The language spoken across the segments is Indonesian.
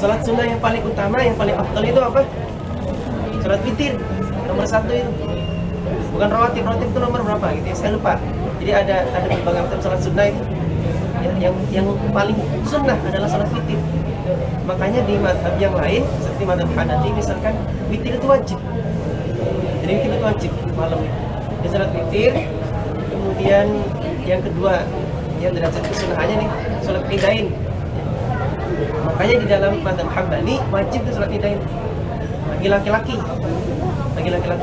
Salat sunnah yang paling utama, yang paling afdal itu apa? Salat witir, nomor 1 itu. Bukan rawatib itu nomor berapa gitu ya, saya lupa. Jadi ada berbagai macam salat sunnah itu. Ya, yang paling sunnah adalah salat witir. Makanya di mazhab yang lain, seperti mazhab Hanafi misalkan, witir itu wajib. Jadi witir itu wajib malam itu. Di salat witir, kemudian yang kedua, yang derajat kesunahannya nih, salat idain. Makanya di dalam mazhab Hambali wajib itu salat idain. Bagi laki-laki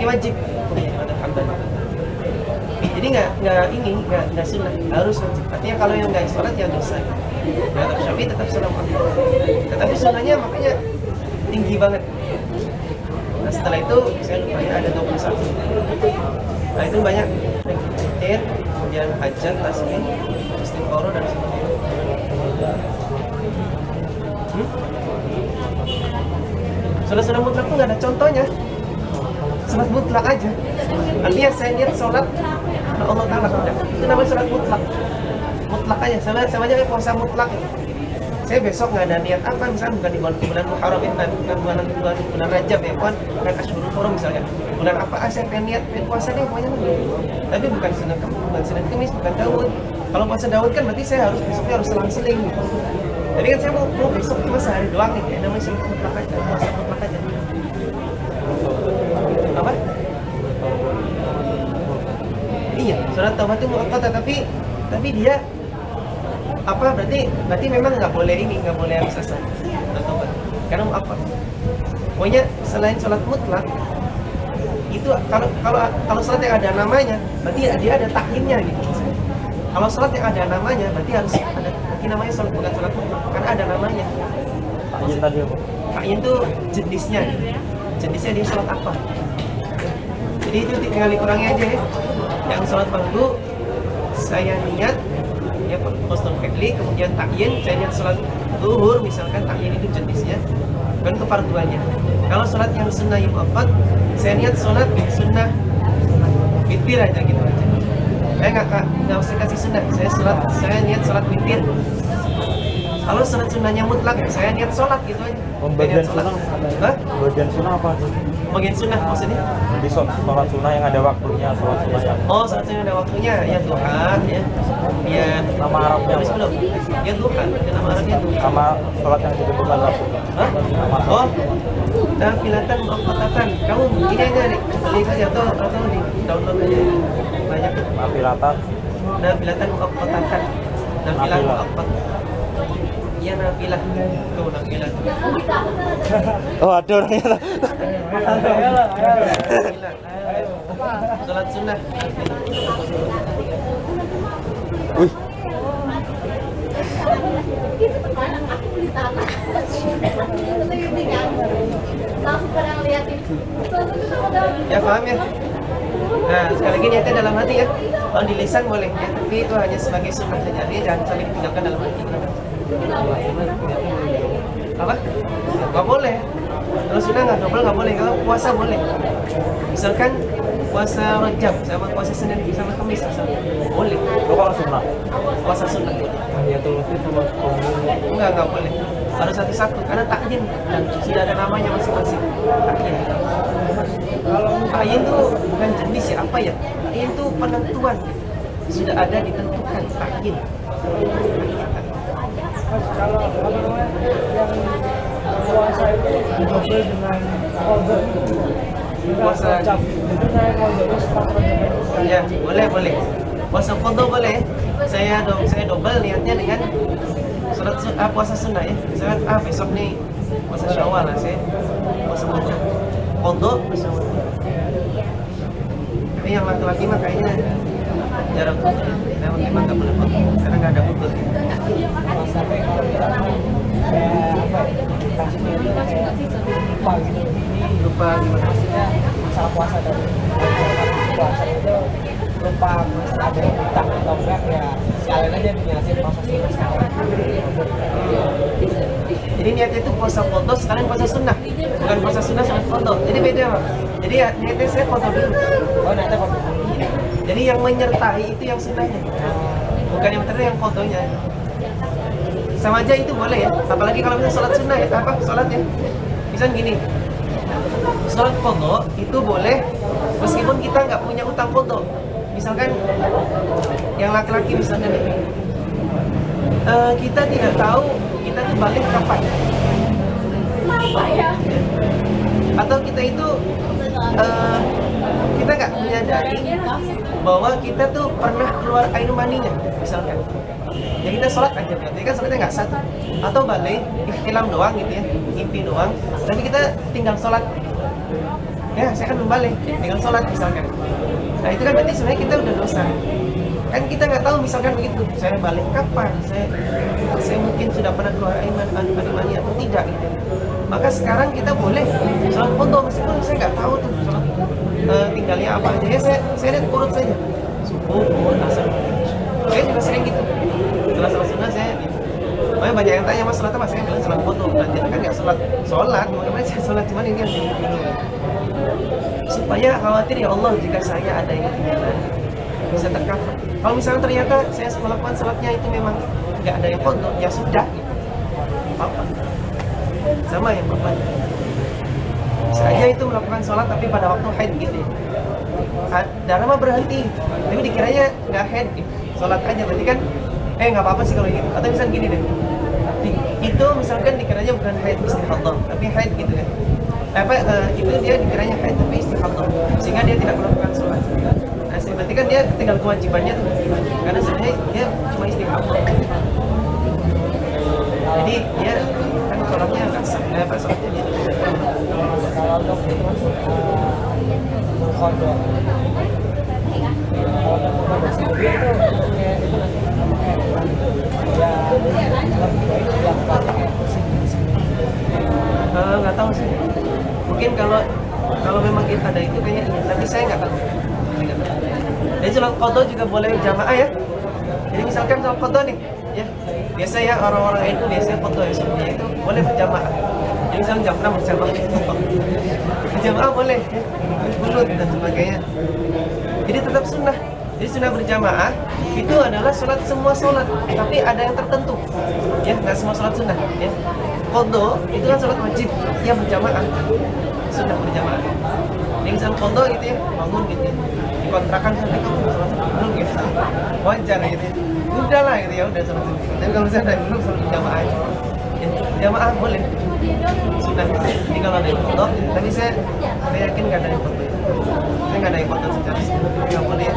wajib di mazhab Hambali. Jadi nggak sunnah, harus wajib. Artinya kalau yang nggak sholat ya dosa. Mazhab Syafi'i tetap sholat wajib. Tetapi sunnahnya makanya tinggi banget. Nah setelah itu saya lupa ya ada 21. Nah itu banyak witir, kemudian hajat, tasbih, istighfar dan sebagainya. Salat mutlak tuh nggak ada contohnya. Salat mutlak aja. Artinya saya niat sholat Allah Ta'ala udah. Itu namanya salat mutlak. Mutlak aja. Sama aja kayak puasa mutlak. Saya besok nggak ada niat apa, misalnya bukan di bulan Muharram itu, bulan Rajab ya, bukan Asyurul Hurum misalnya. Bulan apa? Saya pengen niat puasa deh pokoknya. Tapi bukan sunnah Kamis, bukan Daud. Kalau puasa Daud kan berarti saya besoknya harus selang-seling gitu. Jadi kan saya mau besok cuma sehari doang nih, kayak namanya salat mutlak aja, puasa mutlak aja. Apa? Iya, salat taubat itu muakkad, tapi dia apa berarti memang nggak boleh harus selesai salat taubat. Karena apa? Pokoknya selain salat mutlak itu kalau salat yang ada namanya, berarti dia ada takyinnya gitu. Kalau salat yang ada namanya, berarti harus ada namanya salat, bukan salat mutlak, karena ada namanya. Takyin tadi apa? Takyin itu jenisnya dia salat apa. Jadi itu tinggal dikurangi aja ya. Yang salat fardu saya niat ya postul fi'li, kemudian takyin saya niat salat zuhur misalkan, takyin itu jenisnya bukan kefarduannya. Kalau salat yang sunnah yang muakkad saya niat salat sunnah witir aja gitu aja. Saya nggak usah kasih sunnah, saya niat salat witir. Kalau salat sunnahnya mutlak, saya niat salat gitu aja. Bagian sunnah? Bagian sunnah apa? Bagian sunnah maksudnya? Di sholat sunnah yang ada waktunya, sholat sunnah yang... Oh, salat sunnah ada waktunya, ya duha, ya. Ya nama Arabnya apa? Belum. Ya duha, nama Arabnya duha. Sama sholat yang disebutkan waktunya. Hah? Oh, nafilatan muakkadatan. Kamu ini aja nih, beli aja atau di download aja. Banyak. Nafilatan muakkadatan. Nafilah muakkad. Iya nafilah. Tuh nafilah. Oh ada orangnya. Salat sunnah. Wih. Ya paham ya. Nah sekali lagi niatnya dalam hati ya. Kalau di lisan boleh ya, tapi itu hanya sebagai sunnah saja. Dia jangan sampai ditinggalkan dalam hati. Apa? Nggak boleh. Kalau sunnah nggak boleh. Kalau puasa boleh. Misalkan puasa Rajab sama puasa Senin sama Kamis misalnya. Boleh. Itu kalau sunnah. Puasa sunnah. Ya tulis sama Enggak boleh. Harus satu-satu karena takyin dan sudah ada namanya masing-masing. Takyin. Takyin itu bukan jenis ya, apa ya? Takyin itu penentuan. Sudah ada ditentukan takyin. Kalau apa namanya yang puasa itu double dengan qadha. Puasa Rajab itu naik qadha setelah Rajab. ya boleh. Puasa qadha boleh. Saya double niatnya dengan puasa sunnah ya. Misalkan besok nih puasa Syawal lah saya puasa qadha. Qadha puasa Syawal. Tapi yang laki-laki mah kayaknya jarang qadha. Nah, memang nggak boleh qadha karena nggak ada qadha. Sampai kalau kita kasihnya itu kayak lupa gitu. Lupa gimana? Maksudnya masalah puasa tadi. Puasa itu lupa mesti ada yang utang atau enggak ya sekalian aja dinyasin puasa sunnah. Jadi niatnya itu puasa qadha sekalian puasa sunnah, bukan puasa sunnah sama qadha. Jadi beda Pak. Jadi ya niatnya saya qadha dulu. Oh nanti kok. Jadi yang menyertai itu yang sunnahnya, bukan yang terakhir yang qadhanya. sama aja itu boleh ya. Apalagi kalau misalnya sholat sunnah ya, apa sholatnya? Misalnya gini, sholat qadha itu boleh meskipun kita nggak punya utang qadha. Misalkan yang laki-laki misalnya nih, kita tidak tahu kita tuh balik kapan. Atau kita itu kita nggak menyadari bahwa kita tuh pernah keluar air maninya misalkan. Ya kita sholat aja berarti kan sholatnya nggak satu. Atau balik ihtilam doang gitu ya, mimpi doang. Tapi kita tinggal sholat. Ya saya kan balik, tinggal sholat misalkan. Nah itu kan berarti sebenarnya kita udah dosa. Kan kita nggak tahu misalkan begitu. Saya balik kapan? Saya mungkin sudah pernah keluar air mani atau tidak gitu. Maka sekarang kita boleh sholat qadha meskipun saya nggak tahu tuh sholat tinggalnya apa aja ya saya lihat urut saja subuh, asar. Saya juga sering gitu. Setelah sholat sunnah saya makanya banyak yang tanya mas sholat apa, saya bilang sholat qadha. Nanti kan nggak sholat, makanya saya sholat cuman ini yang dulu. Supaya khawatir ya Allah jika saya ada yang ketinggalan bisa tercover. Kalau misalnya ternyata saya melakukan sholatnya itu memang nggak ada yang qadha, ya sudah gitu. Apa? Sama yang bapak bisa aja itu melakukan sholat tapi pada waktu haid gitu ya. Darah mah berhenti tapi dikiranya nggak haid gitu. Sholat aja berarti kan nggak apa-apa sih kalau gitu. Atau misalnya gini deh, itu misalkan dikiranya bukan haid istihadhah tapi haid gitu kan. Itu dia dikiranya haid tapi istihadhah sehingga dia tidak melakukan sholat. Nah berarti kan dia tinggal kewajibannya tuh karena sebenarnya dia cuma istihadhah. Jadi dia kan sholatnya nggak sah, sholatnya dia kalau untuk kodo kalau sendiri itu kayak itu ya nggak tahu sih. Mungkin kalau memang kita ada itu kayaknya iya, tapi saya nggak tahu. Jadi sholat qadha juga boleh jamaah ya. Jadi misalkan sholat qadha nih, ya biasa ya orang-orang itu biasanya qadha ya sunnahnya itu boleh berjamaah. Jadi misalnya jam 6 berjamaah, berjamaah boleh, bulut dan sebagainya. Jadi tetap sunnah. Jadi sunnah berjamaah itu adalah sholat semua sholat, tapi ada yang tertentu, ya nggak semua sholat sunnah. Ya. Qadha itu kan sholat wajib, yang berjamaah, sunnah berjamaah. Jadi misalnya qadha gitu ya, bangun gitu ya. Kontrakan sampai kamu sholat dulu gitu, wajar gitu ya. Udah lah gitu ya, udah sholat dulu. Tapi kalau misalnya dari dulu sholat jamaah aja, ya, jamaah boleh, sunnah. Jadi kalau ada yang qadha, tapi saya yakin nggak ada yang qadha. Saya nggak ada yang qadha secara nggak boleh ya.